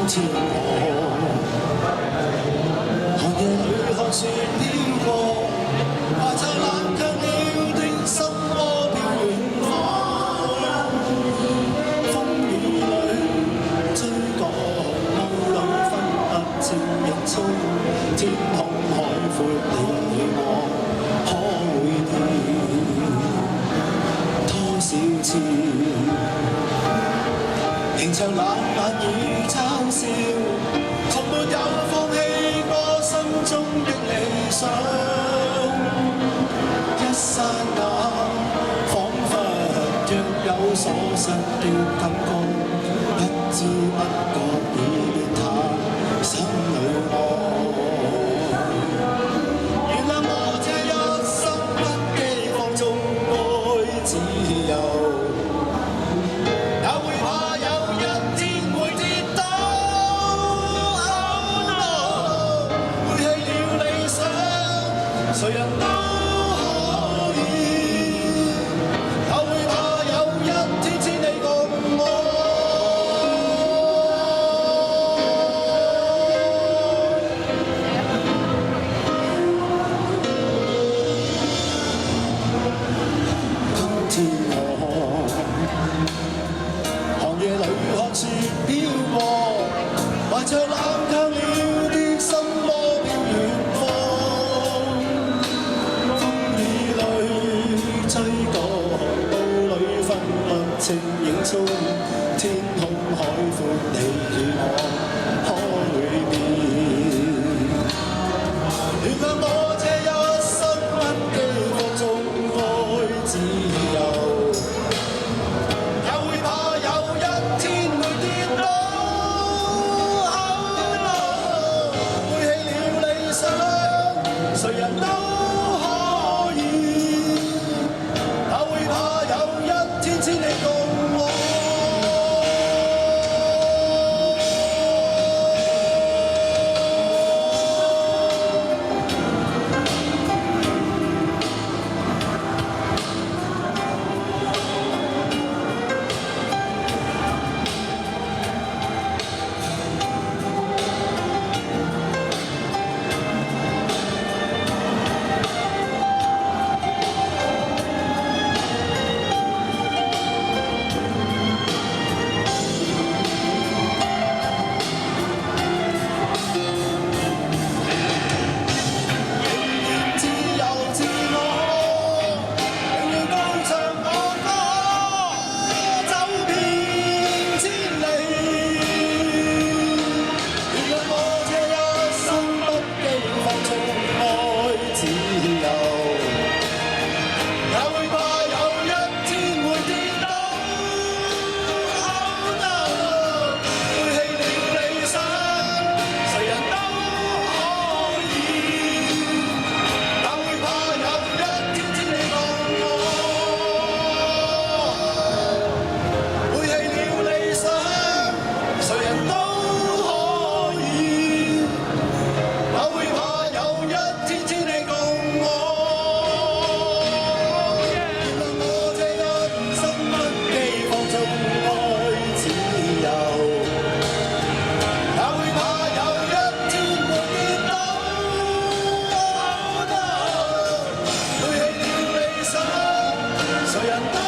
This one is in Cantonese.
天河，寒夜裏看雪飄過，懷着冷卻了的心窩飄遠方。風雨裏追趕，霧裏分不清影蹤，天空海闊，你與我可會變多少次？迎着冷眼與嘲笑，從沒有放棄過心中的理想。一剎那，彷彿若有所失的感覺，不知不覺已變淡心裏愛。原諒我這一生不羈放縱愛自由。誰人都可以，也會怕有一天只你共我。天河，寒夜裏看雪飄過，懷着冷卻了的心窩飄遠方。追趕霧裏分不清影蹤，天空海闊，你與我可會變？原諒我這一生不羈放縱愛自由，也會怕有一天會跌倒，背棄了理想，誰人都只你共我。誰人都